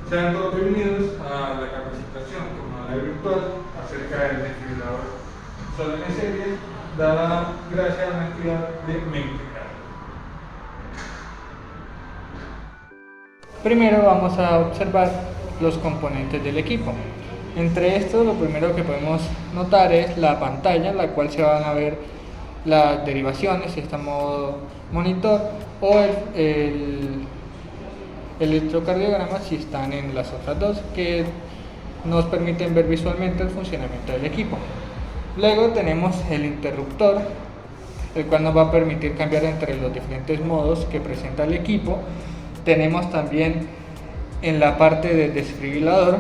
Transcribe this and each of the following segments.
Sean todos bienvenidos a la capacitación jornada virtual acerca del desfibrilador solo en serie, dada gracias a la entidad de México. Primero vamos a observar los componentes del equipo. Entre estos, lo primero que podemos notar es la pantalla, en la cual se van a ver las derivaciones, si está en modo monitor, o el electrocardiograma si están en las otras dos, que nos permiten ver visualmente el funcionamiento del equipo. Luego tenemos el interruptor, el cual nos va a permitir cambiar entre los diferentes modos que presenta el equipo. Tenemos también en la parte del desfibrilador,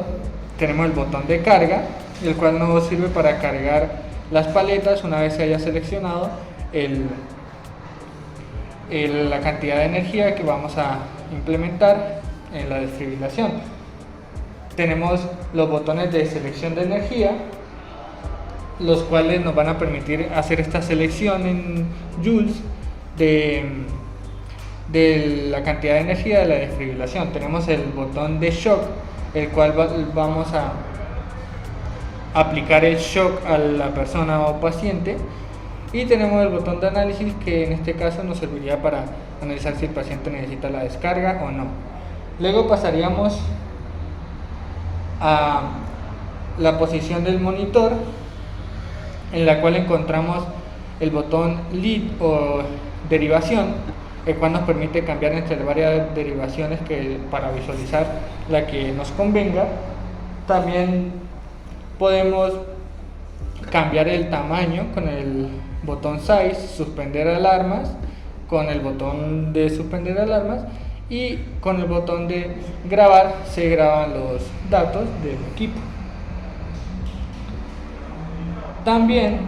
tenemos el botón de carga, el cual nos sirve para cargar las paletas una vez se haya seleccionado la cantidad de energía que vamos a implementar en la desfibrilación. Tenemos los botones de selección de energía, los cuales nos van a permitir hacer esta selección en joules de la cantidad de energía de la desfibrilación. Tenemos el botón de shock, el cual vamos a aplicar el shock a la persona o paciente, y tenemos el botón de análisis, que en este caso nos serviría para analizar si el paciente necesita la descarga o no. Luego pasaríamos a la posición del monitor, en la cual encontramos el botón lead o derivación, el cual nos permite cambiar entre varias derivaciones para visualizar la que nos convenga. También podemos cambiar el tamaño con el botón size, suspender alarmas con el botón de suspender alarmas, y con el botón de grabar se graban los datos del equipo. También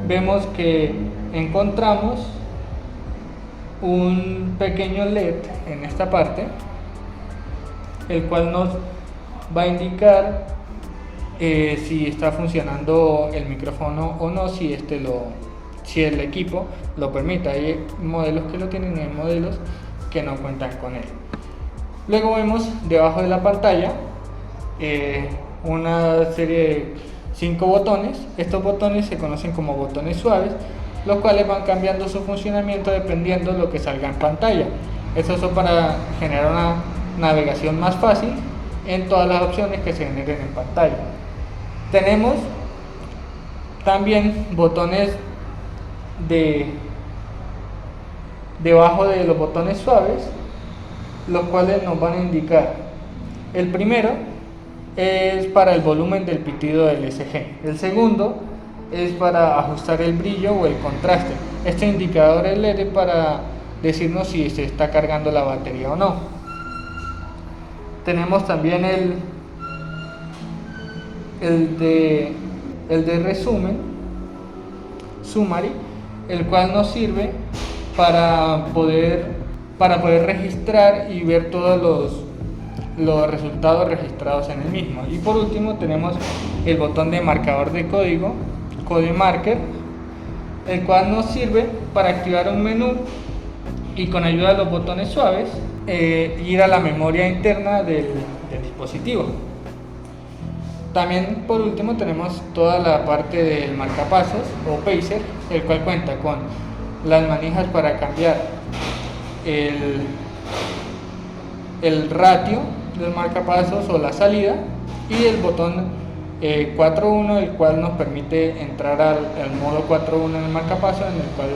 vemos que encontramos un pequeño LED en esta parte, el cual nos va a indicar si está funcionando el micrófono o no, si el equipo lo permite. Hay modelos que lo tienen y hay modelos que no cuentan con él. Luego vemos debajo de la pantalla una serie de 5 botones. Estos botones se conocen como botones suaves, los cuales van cambiando su funcionamiento dependiendo de lo que salga en pantalla. Estos son para generar una navegación más fácil en todas las opciones que se generen en pantalla. Tenemos también botones debajo de los botones suaves, los cuales nos van a indicar. El primero es para el volumen del pitido del ECG. El segundo es para ajustar el brillo o el contraste. Este indicador es LED para decirnos si se está cargando la batería o no. Tenemos también el de resumen, summary, el cual nos sirve para poder registrar y ver todos los resultados registrados en el mismo. Y por último tenemos el botón de marcador de código, Code Marker, el cual nos sirve para activar un menú y con ayuda de los botones suaves ir a la memoria interna del dispositivo. También por último tenemos toda la parte del marcapasos o pacer, el cual cuenta con las manijas para cambiar el ratio del marcapasos o la salida, y el botón 4.1, el cual nos permite entrar al modo 4.1 en el marcapasos, en el cual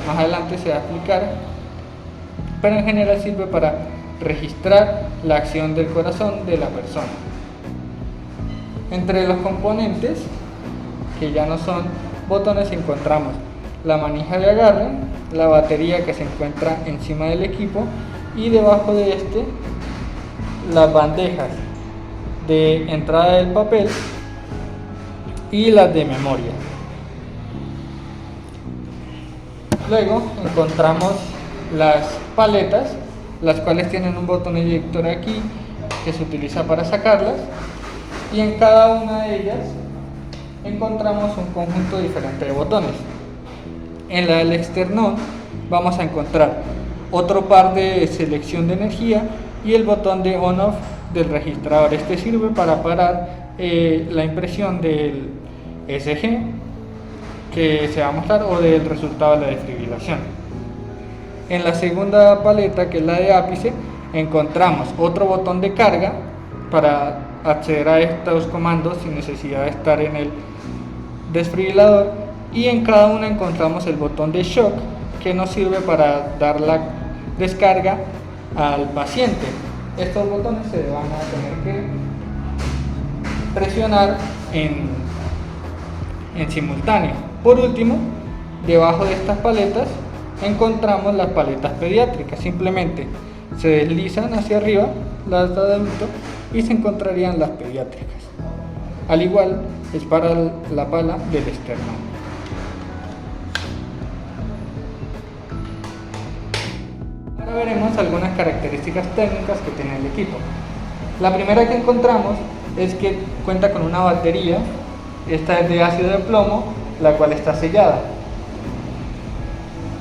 más adelante se va a aplicar, pero en general sirve para registrar la acción del corazón de la persona. Entre los componentes, que ya no son botones, encontramos la manija de agarre, la batería que se encuentra encima del equipo, y debajo de las bandejas de entrada del papel y las de memoria. Luego encontramos las paletas, las cuales tienen un botón eyector aquí que se utiliza para sacarlas, y en cada una de ellas encontramos un conjunto diferente de botones. En la del externón vamos a encontrar otro par de selección de energía y el botón de on-off del registrador. Este sirve para parar la impresión del ECG que se va a mostrar o del resultado de la desfibrilación. En la segunda paleta, que es la de ápice, encontramos otro botón de carga para acceder a estos comandos sin necesidad de estar en el desfibrilador, y en cada una encontramos el botón de shock, que nos sirve para dar la descarga al paciente. Estos botones se van a tener que presionar en simultáneo. Por último, debajo de estas paletas encontramos las paletas pediátricas. Simplemente se deslizan hacia arriba las de adulto y se encontrarían las pediátricas. Al igual es para la pala del esternón. Ahora veremos algunas características técnicas que tiene el equipo. La primera que encontramos es que cuenta con una batería. Esta es de ácido de plomo, la cual está sellada.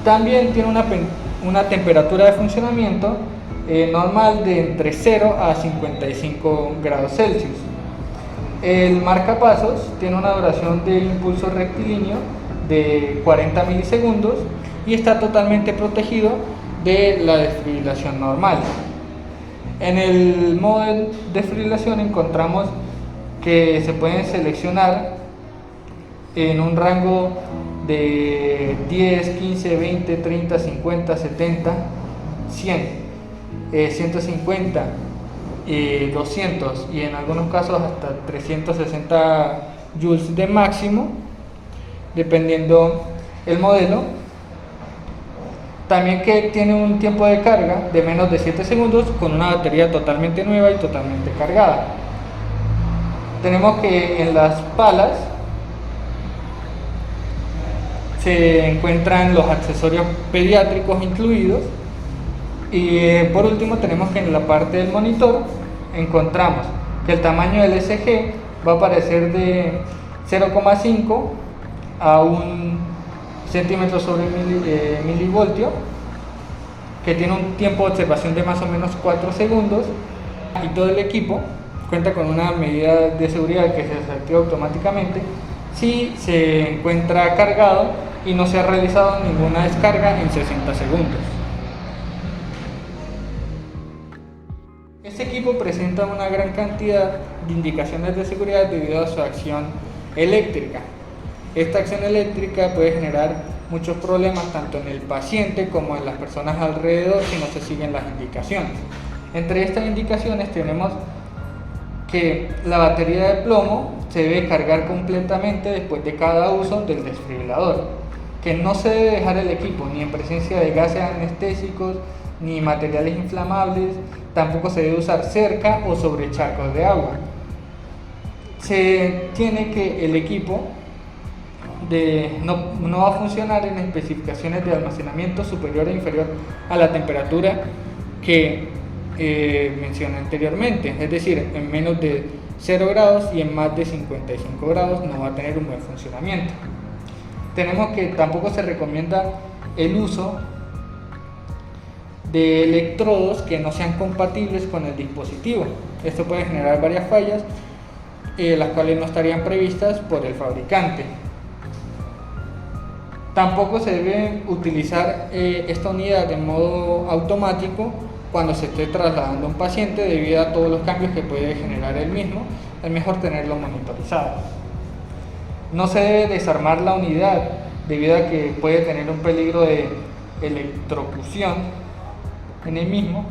También tiene una temperatura de funcionamiento normal de entre 0 a 55 grados Celsius. El marcapasos tiene una duración de impulso rectilíneo de 40 milisegundos y está totalmente protegido de la desfibrilación normal. En el modo de desfibrilación encontramos que se pueden seleccionar en un rango de 10, 15, 20, 30, 50, 70, 100, 150, 200 y en algunos casos hasta 360 joules de máximo, dependiendo el modelo. También que tiene un tiempo de carga de menos de 7 segundos con una batería totalmente nueva y totalmente cargada. Tenemos que en las palas se encuentran los accesorios pediátricos incluidos. Y por último tenemos que en la parte del monitor encontramos que el tamaño del ECG va a aparecer de 0,5 a 1 centímetro sobre milivoltio, que tiene un tiempo de observación de más o menos 4 segundos, y todo el equipo cuenta con una medida de seguridad que se desactiva automáticamente si se encuentra cargado y no se ha realizado ninguna descarga en 60 segundos. Este equipo presenta una gran cantidad de indicaciones de seguridad debido a su acción eléctrica. Esta acción eléctrica puede generar muchos problemas tanto en el paciente como en las personas alrededor si no se siguen las indicaciones. Entre estas indicaciones tenemos que la batería de plomo se debe cargar completamente después de cada uso del desfibrilador, que no se debe dejar el equipo ni en presencia de gases anestésicos ni materiales inflamables, tampoco se debe usar cerca o sobre charcos de agua. Se tiene que el equipo no va a funcionar en especificaciones de almacenamiento superior o inferior a la temperatura que mencioné anteriormente, es decir, en menos de 0 grados y en más de 55 grados no va a tener un buen funcionamiento. Tenemos que tampoco se recomienda el uso de electrodos que no sean compatibles con el dispositivo. Esto puede generar varias fallas, las cuales no estarían previstas por el fabricante. Tampoco se debe utilizar esta unidad de modo automático cuando se esté trasladando a un paciente debido a todos los cambios que puede generar el mismo. Es mejor tenerlo monitorizado. No se debe desarmar la unidad debido a que puede tener un peligro de electrocución en el mismo.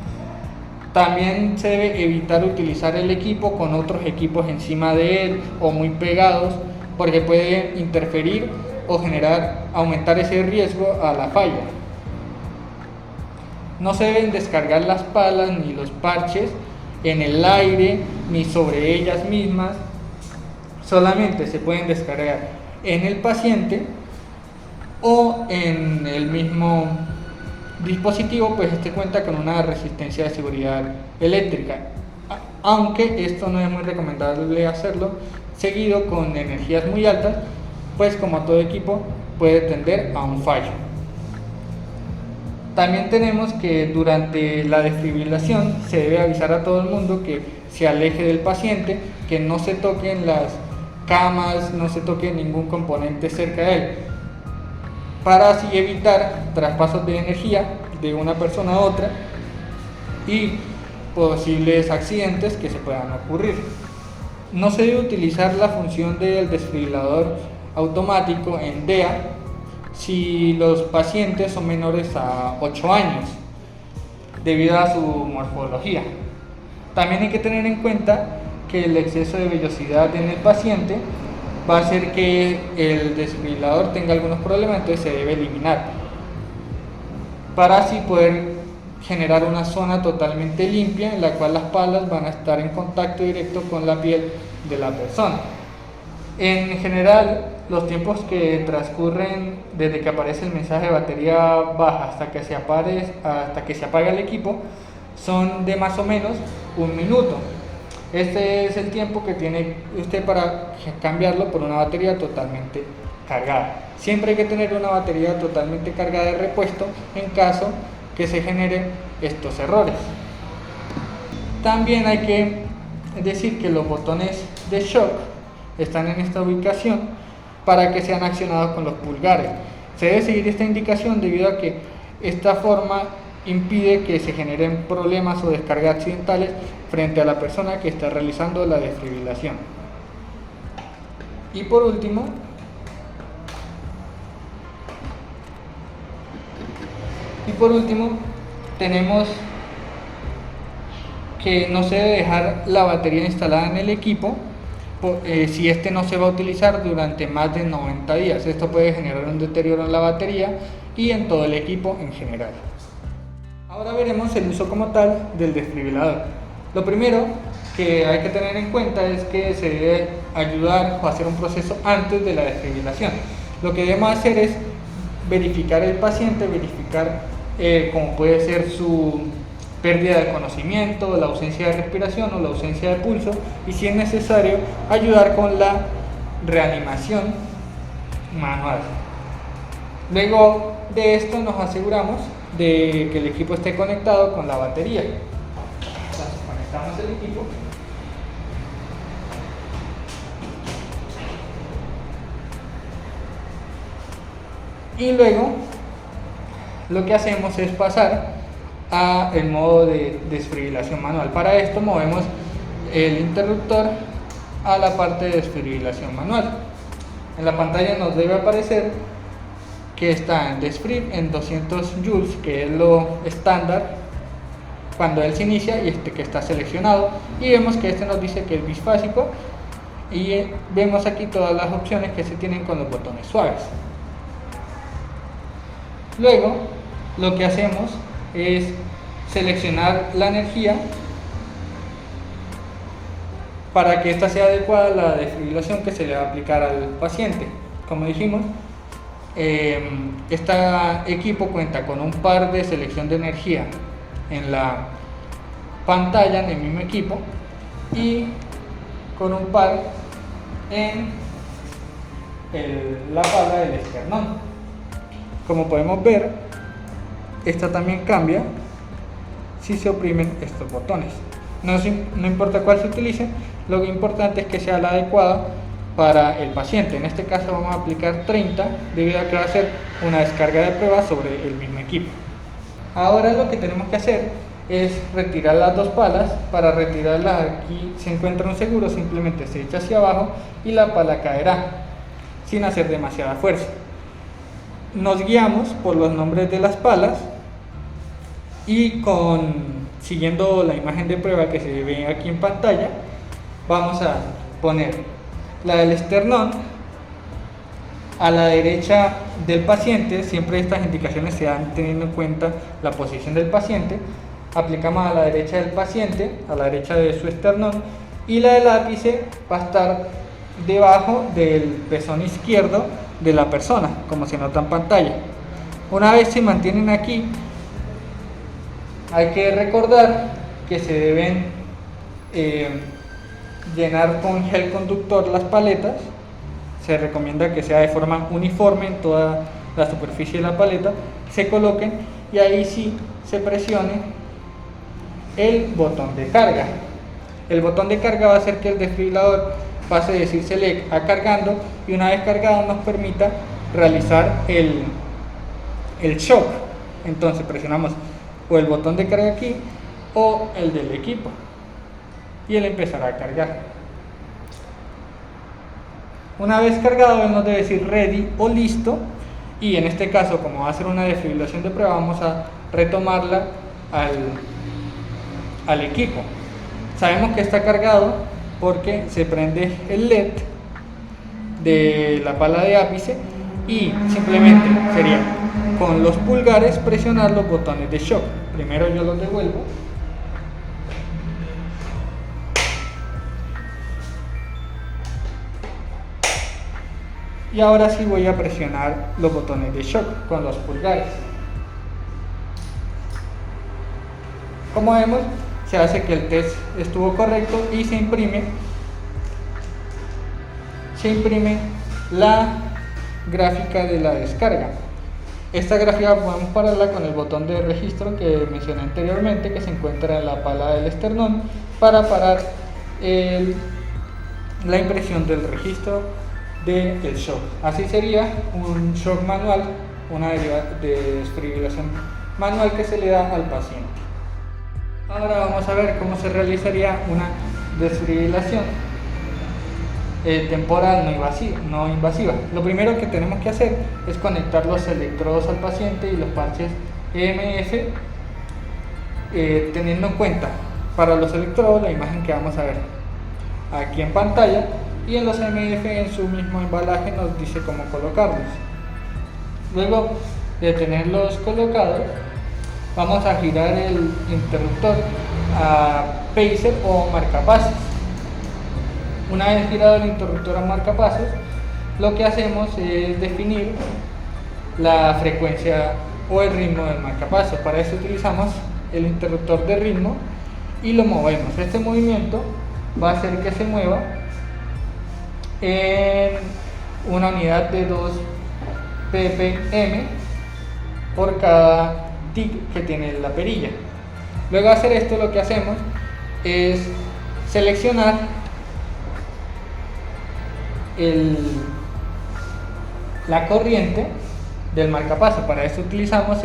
También se debe evitar utilizar el equipo con otros equipos encima de él o muy pegados, porque puede interferir o aumentar ese riesgo a la falla. No se deben descargar las palas ni los parches en el aire ni sobre ellas mismas. Solamente se pueden descargar en el paciente o en el mismo dispositivo, pues este cuenta con una resistencia de seguridad eléctrica, aunque esto no es muy recomendable hacerlo seguido con energías muy altas, pues como todo equipo puede tender a un fallo. También tenemos que durante la desfibrilación se debe avisar a todo el mundo que se aleje del paciente, que no se toquen las camas, no se toque ningún componente cerca de él, para así evitar traspasos de energía de una persona a otra y posibles accidentes que se puedan ocurrir. No se debe utilizar la función del desfibrilador automático en DEA si los pacientes son menores a 8 años, debido a su morfología. También hay que tener en cuenta que el exceso de vellosidad en el paciente va a hacer que el desfibrilador tenga algunos problemas, entonces se debe eliminar, para así poder generar una zona totalmente limpia en la cual las palas van a estar en contacto directo con la piel de la persona. En general, los tiempos que transcurren desde que aparece el mensaje de batería baja hasta que se apaga el equipo son de más o menos 1 minuto. Este es el tiempo que tiene usted para cambiarlo por una batería totalmente cargada. Siempre hay que tener una batería totalmente cargada de repuesto en caso que se generen estos errores. También hay que decir que los botones de shock están en esta ubicación para que sean accionados con los pulgares. Se debe seguir esta indicación debido a que esta forma impide que se generen problemas o descargas accidentales frente a la persona que está realizando la desfibrilación. Y por último, tenemos que no se debe dejar la batería instalada en el equipo si este no se va a utilizar durante más de 90 días. Esto puede generar un deterioro en la batería y en todo el equipo en general. Ahora veremos el uso como tal del desfibrilador. Lo primero que hay que tener en cuenta es que se debe ayudar o hacer un proceso antes de la desfibrilación. Lo que debemos hacer es verificar el paciente, verificar cómo puede ser su pérdida de conocimiento, la ausencia de respiración o la ausencia de pulso, y si es necesario ayudar con la reanimación manual. Luego de esto nos aseguramos de que el equipo esté conectado con la batería. Entonces conectamos el equipo. Y luego lo que hacemos es pasar a el modo de desfibrilación manual. Para esto movemos el interruptor a la parte de desfibrilación manual. En la pantalla nos debe aparecer que está en desfib en 200 joules, que es lo estándar cuando él se inicia, y que está seleccionado, y vemos que este nos dice que es bifásico, y vemos aquí todas las opciones que se tienen con los botones suaves. Luego lo que hacemos es seleccionar la energía para que esta sea adecuada a la desfibrilación que se le va a aplicar al paciente. Como dijimos, este equipo cuenta con un par de selección de energía en la pantalla del mismo equipo y con un par en la pala del esternón. Como podemos ver, esta también cambia si se oprimen estos botones. No importa cuál se utilice, lo importante es que sea la adecuada para el paciente. En este caso vamos a aplicar 30 debido a que va a ser una descarga de prueba sobre el mismo equipo. Ahora lo que tenemos que hacer es retirar las dos palas. Para retirarlas, aquí se encuentra un seguro, simplemente se echa hacia abajo y la pala caerá sin hacer demasiada fuerza. Nos guiamos por los nombres de las palas y siguiendo la imagen de prueba que se ve aquí en pantalla, vamos a poner la del esternón a la derecha del paciente. Siempre estas indicaciones se dan teniendo en cuenta la posición del paciente. Aplicamos a la derecha del paciente, a la derecha de su esternón, y la del ápice va a estar debajo del pezón izquierdo de la persona, como se nota en pantalla. Una vez se mantienen aquí, hay que recordar que se deben llenar con gel conductor las paletas. Se recomienda que sea de forma uniforme en toda la superficie de la paleta, se coloquen y ahí sí se presione el botón de carga. El botón de carga va a hacer que el desfibrilador pase de decir select a cargando, y una vez cargado nos permita realizar el shock. Entonces presionamos o el botón de carga aquí o el del equipo y él empezará a cargar. Una vez cargado, él nos debe decir ready o listo, y en este caso, como va a ser una desfibrilación de prueba, vamos a retomarla al equipo. Sabemos que está cargado porque se prende el LED de la pala de ápice, y simplemente sería con los pulgares presionar los botones de shock. Primero yo los devuelvo. Y ahora sí voy a presionar los botones de shock con los pulgares. Como vemos, se hace que el test estuvo correcto y se imprime la gráfica de la descarga. Esta gráfica podemos pararla con el botón de registro que mencioné anteriormente, que se encuentra en la pala del esternón, para parar la impresión del registro del shock. Así sería un shock manual, una desfibrilación manual que se le da al paciente. Ahora vamos a ver cómo se realizaría una desfibrilación temporal no invasiva. Lo primero que tenemos que hacer es conectar los electrodos al paciente y los parches EMF, teniendo en cuenta para los electrodos la imagen que vamos a ver aquí en pantalla, y en los EMF en su mismo embalaje nos dice cómo colocarlos. Luego de tenerlos colocados, vamos a girar el interruptor a pacer o marcapasos. Una vez girado el interruptor a marcapasos, lo que hacemos es definir la frecuencia o el ritmo del marcapasos. Para eso utilizamos el interruptor de ritmo y lo movemos. Este movimiento va a hacer que se mueva en una unidad de 2 ppm por cada tic que tiene la perilla. Luego de hacer esto, lo que hacemos es seleccionar la corriente del marcapaso. Para eso utilizamos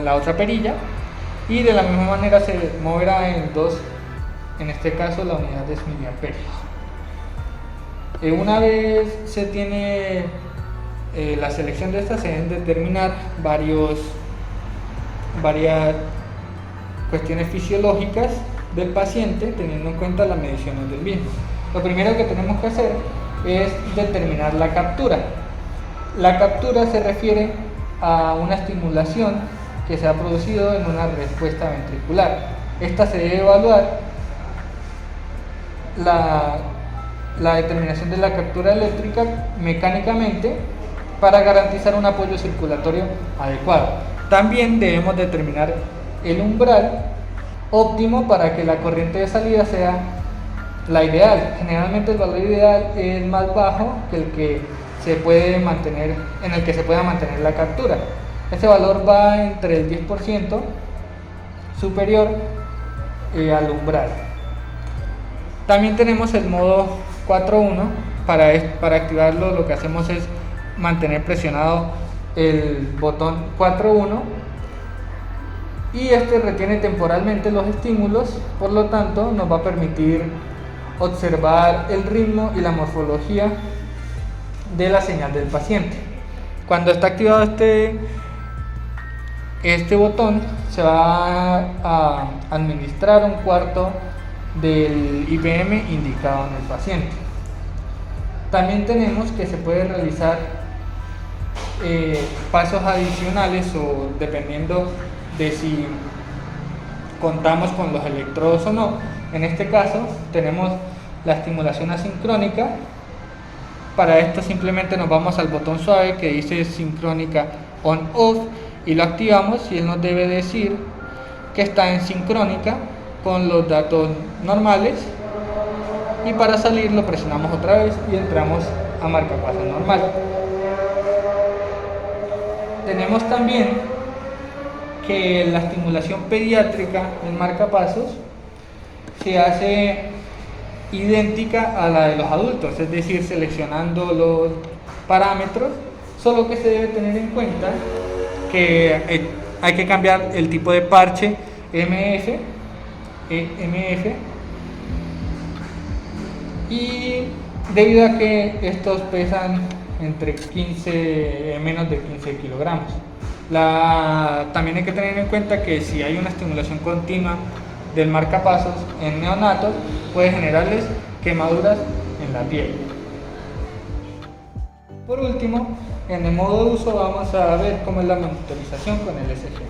la otra perilla, y de la misma manera se moverá en este caso la unidad es miliamperios. Una vez se tiene la selección de estas, se deben determinar varias cuestiones fisiológicas del paciente, teniendo en cuenta las mediciones del mismo. Lo primero que tenemos que hacer es determinar la captura. La captura se refiere a una estimulación que se ha producido en una respuesta ventricular. Esta se debe evaluar la determinación de la captura eléctrica mecánicamente para garantizar un apoyo circulatorio adecuado. También debemos determinar el umbral óptimo para que la corriente de salida sea la ideal. Generalmente el valor ideal es más bajo que el que se puede mantener, en el que se pueda mantener la captura. Este valor va entre el 10% superior al umbral. También tenemos el modo 4.1. Para activarlo, lo que hacemos es mantener presionado el botón 4.1 y este retiene temporalmente los estímulos, por lo tanto nos va a permitir observar el ritmo y la morfología de la señal del paciente. Cuando está activado este botón, se va a administrar un cuarto del IPM indicado en el paciente. También tenemos que se puede realizar pasos adicionales, o dependiendo de si contamos con los electrodos o no. En este caso tenemos la estimulación asincrónica. Para esto simplemente nos vamos al botón suave que dice sincrónica on off y lo activamos, y él nos debe decir que está en sincrónica con los datos normales, y para salir lo presionamos otra vez y entramos a marcapasos normal. Tenemos también que la estimulación pediátrica en marcapasos se hace idéntica a la de los adultos, es decir, seleccionando los parámetros, solo que se debe tener en cuenta que hay que cambiar el tipo de parche MF, y debido a que estos pesan entre 15, menos de 15 kilogramos. También hay que tener en cuenta que si hay una estimulación continua del marcapasos en neonatos, puede generarles quemaduras en la piel. Por último, en el modo de uso vamos a ver cómo es la monitorización con el ECG.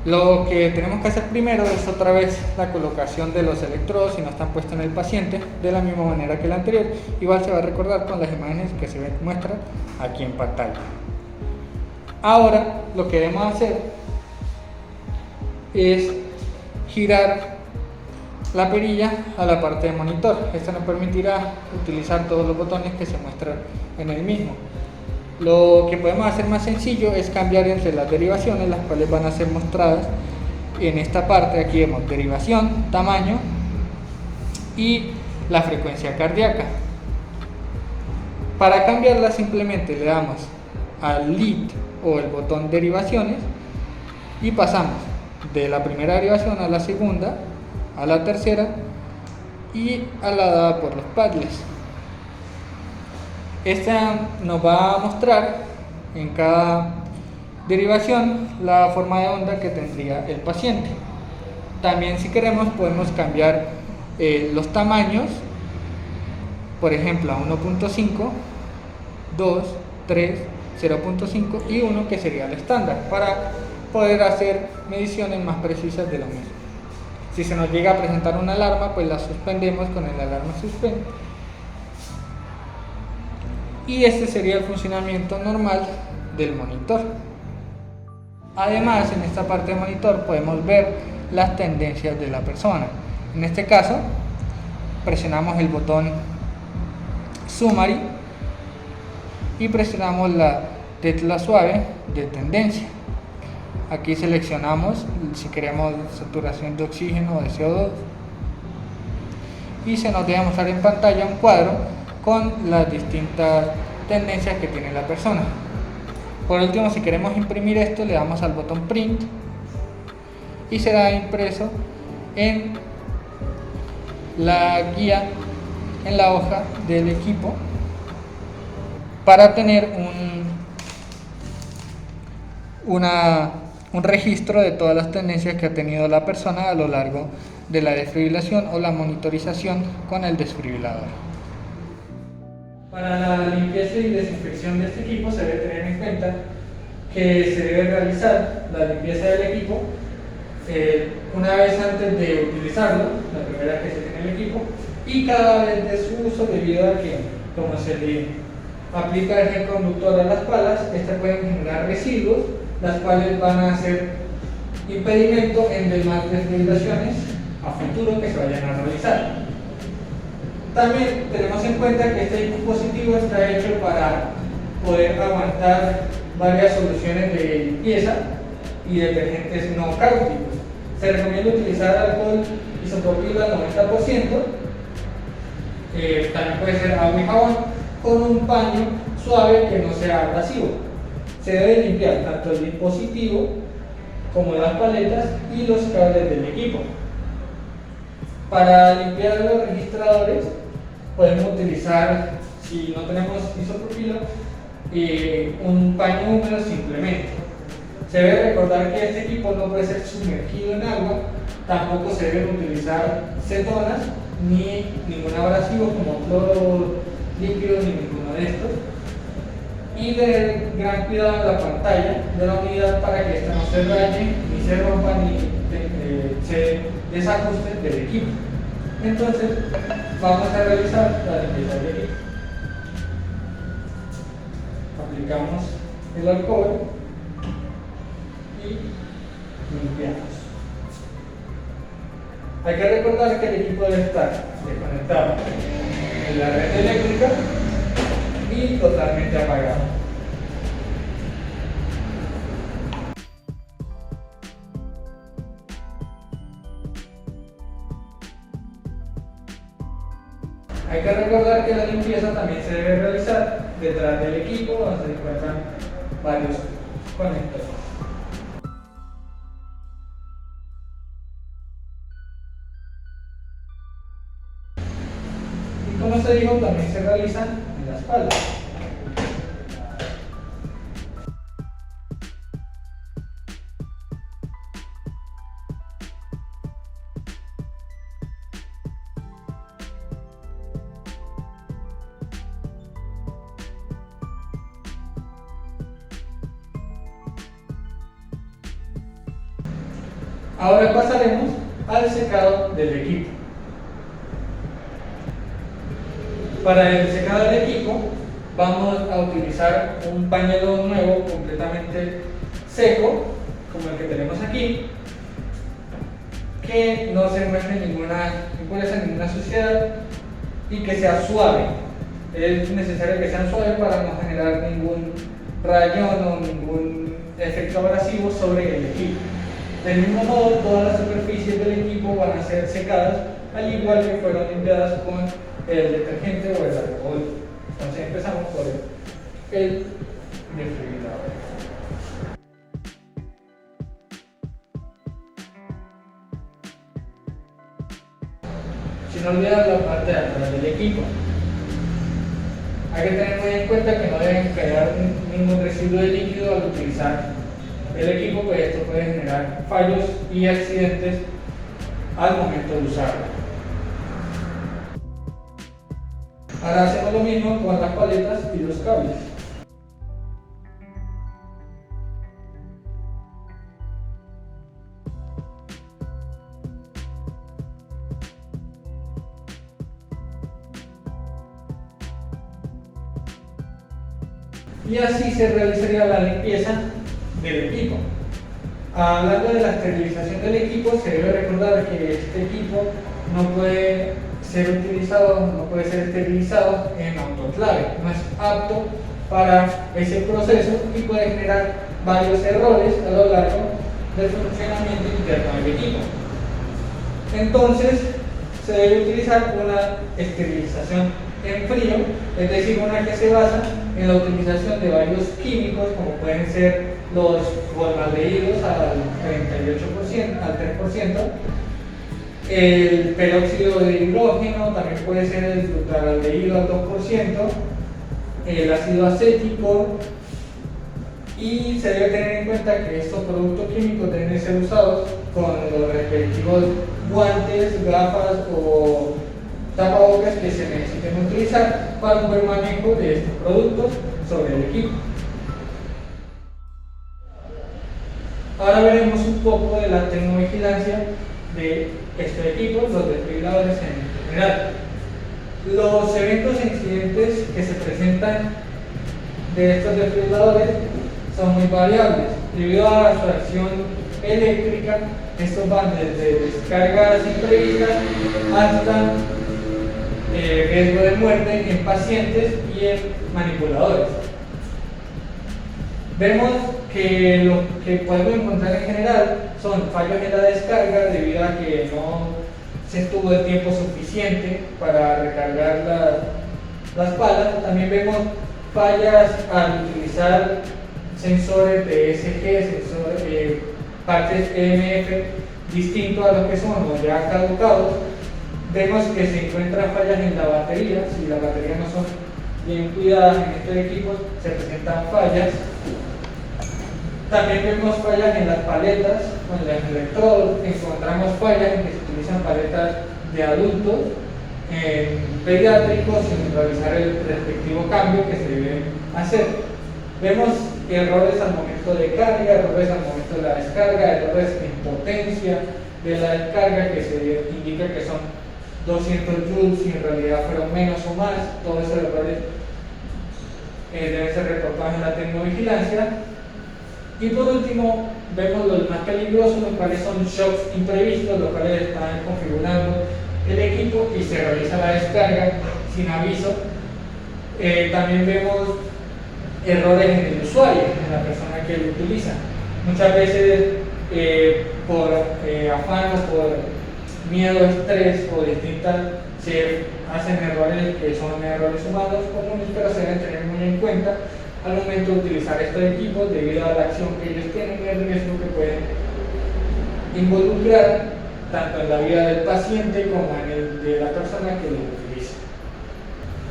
Lo que tenemos que hacer primero es otra vez la colocación de los electrodos si no están puestos en el paciente, de la misma manera que el anterior. Igual se va a recordar con las imágenes que se muestran aquí en pantalla. Ahora lo que debemos hacer es girar la perilla a la parte de monitor. Esto nos permitirá utilizar todos los botones que se muestran en el mismo. Lo que podemos hacer más sencillo es cambiar entre las derivaciones, las cuales van a ser mostradas en esta parte. Aquí vemos derivación, tamaño y la frecuencia cardíaca. Para cambiarla simplemente le damos al lead o el botón derivaciones y pasamos de la primera derivación a la segunda, a la tercera y a la dada por los paddles. Esta nos va a mostrar en cada derivación la forma de onda que tendría el paciente. También, si queremos, podemos cambiar los tamaños, por ejemplo a 1.5, 2, 3, 0.5 y 1, que sería el estándar, para poder hacer mediciones más precisas de lo mismo. Si se nos llega a presentar una alarma, pues la suspendemos con el alarma suspend. Y este sería el funcionamiento normal del monitor. Además, en esta parte del monitor podemos ver las tendencias de la persona. En este caso, presionamos el botón Summary y presionamos la tecla suave de tendencia. Aquí seleccionamos si queremos saturación de oxígeno o de CO2 y se nos debe mostrar en pantalla un cuadro con las distintas tendencias que tiene la persona. Por último, si queremos imprimir esto, le damos al botón Print y será impreso en la guía, en la hoja del equipo, para tener un registro de todas las tendencias que ha tenido la persona a lo largo de la desfibrilación o la monitorización con el desfibrilador. Para la limpieza y desinfección de este equipo se debe tener en cuenta que se debe realizar la limpieza del equipo una vez antes de utilizarlo, la primera vez que se tiene el equipo, y cada vez de su uso, debido a que, como se le aplica el gel conductor a las palas, estas pueden generar residuos, las cuales van a ser impedimento en demás desfibrilaciones a futuro que se vayan a realizar. También tenemos en cuenta que este dispositivo está hecho para poder aguantar varias soluciones de limpieza y detergentes no cáusticos. Se recomienda utilizar alcohol isopropilo al 90%, también puede ser agua y jabón, con un paño suave que no sea abrasivo. Se debe limpiar tanto el dispositivo como las paletas y los cables del equipo. Para limpiar los registradores podemos utilizar, si no tenemos isopropilo, un paño húmedo simplemente. Se debe recordar que este equipo no puede ser sumergido en agua, tampoco se deben utilizar cetonas ni ningún abrasivo como cloro líquido ni ninguno de estos, y tener gran cuidado en la pantalla de la unidad para que esta no se dañe, ni se rompa, ni se desajuste del equipo. Entonces vamos a realizar la limpieza del equipo. Aplicamos el alcohol y limpiamos. Hay que recordar que el equipo debe estar desconectado en la red eléctrica y totalmente apagado. Hay que recordar que la limpieza también se debe realizar detrás del equipo donde se encuentran varios conectores. Y como se dijo, también se realizan en la espalda. Ahora pasaremos al secado del equipo. Para el secado del equipo vamos a utilizar un pañuelo nuevo completamente seco, como el que tenemos aquí, que no se muestre ninguna impureza, ninguna suciedad y que sea suave. Es necesario que sea suave para no generar ningún rayón o ningún efecto abrasivo sobre el equipo. Del mismo modo, todas las superficies del equipo van a ser secadas, al igual que fueron limpiadas con el detergente o el alcohol. Entonces empezamos por el desfibrilador. Sin olvidar la parte de atrás del equipo. Hay que tener muy en cuenta que no deben quedar ningún residuo de líquido al utilizar el equipo, pues esto puede generar fallos y accidentes al momento de usarlo. Ahora hacemos lo mismo con las paletas y los cables. Y así se realizaría la limpieza del equipo. Hablando de la esterilización del equipo, se debe recordar que este equipo no puede ser utilizado, no puede ser esterilizado en autoclave, no es apto para ese proceso y puede generar varios errores a lo largo del funcionamiento interno del equipo. Entonces, se debe utilizar una esterilización en frío, es decir, una que se basa en la utilización de varios químicos, como pueden ser los formaldehídos al 38%, al 3%, el peróxido de hidrógeno, también puede ser el flutaraldehído al 2%, el ácido acético, y se debe tener en cuenta que estos productos químicos deben ser usados con los respectivos guantes, gafas o tapabocas que se necesiten utilizar para un buen manejo de estos productos sobre el equipo. Ahora veremos un poco de la termovigilancia de estos equipos, los desfibriladores en general. Los eventos e incidentes que se presentan de estos desfibriladores son muy variables. Debido a su acción eléctrica, estos van desde descargas imprevistas hasta riesgo de muerte en pacientes y en manipuladores. Vemos que lo que podemos encontrar en general son fallos en la descarga debido a que no se tuvo el tiempo suficiente para recargar las palas. También vemos fallas al utilizar sensores DSG, partes EMF distintos a los que son o ya caducados. Vemos que se encuentran fallas en la batería. Si las baterías no son bien cuidadas en estos equipos, se presentan fallas. También vemos fallas en las paletas, con los electrodos. Encontramos fallas en que se utilizan paletas de adultos en pediátricos sin realizar el respectivo cambio que se debe hacer. Vemos errores al momento de carga, errores al momento de la descarga, errores en potencia de la descarga que se indica que son 200 joules y en realidad fueron menos o más. Todos esos errores deben ser reportados en la termovigilancia. Y por último, vemos los más peligrosos, los cuales son shocks imprevistos, los cuales están configurando el equipo y se realiza la descarga sin aviso. También vemos errores en el usuario, en la persona que lo utiliza. Muchas veces por afán o por miedo, estrés o distintas, se hacen errores que son errores humanos comunes, pero se deben tener muy en cuenta al momento de utilizar estos equipos debido a la acción que ellos tienen y el riesgo que pueden involucrar tanto en la vida del paciente como en el de la persona que lo utiliza.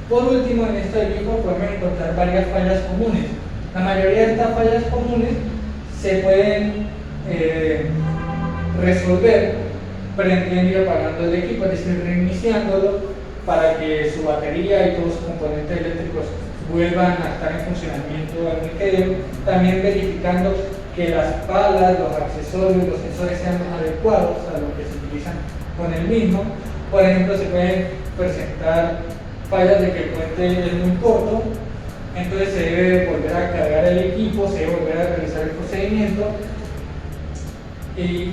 Por último, en este equipo podemos encontrar varias fallas comunes. La mayoría de estas fallas comunes se pueden resolver prendiendo y apagando el equipo, es decir, reiniciándolo para que su batería y todos sus componentes eléctricos vuelvan a estar en funcionamiento al que. También verificando que las palas, los accesorios, los sensores sean adecuados a lo que se utilizan con el mismo. Por ejemplo, se pueden presentar fallas de que el puente es muy corto, entonces se debe volver a cargar el equipo, se debe volver a realizar el procedimiento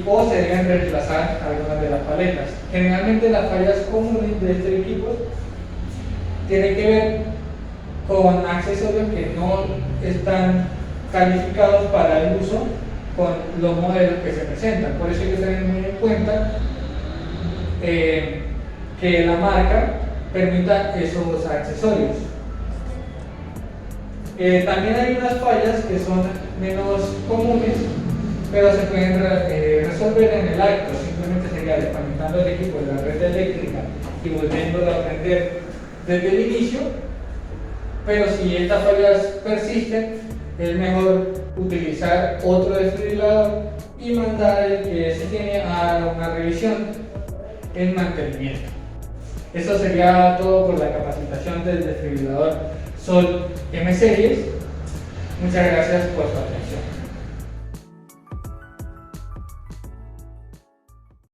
o se deben reemplazar algunas de las paletas. Generalmente las fallas comunes de este equipo tienen que ver con accesorios que no están calificados para el uso con los modelos que se presentan. Por eso hay que tener muy en cuenta que la marca permita esos accesorios. También hay unas fallas que son menos comunes, pero se pueden resolver en el acto. Simplemente sería desconectando el equipo de la red eléctrica y volviéndolo a prender desde el inicio. Pero si estas fallas persisten, es mejor utilizar otro desfibrilador y mandar el que se tiene a una revisión en mantenimiento. Eso sería todo por la capacitación del desfibrilador Sol M-Series. Muchas gracias por su atención.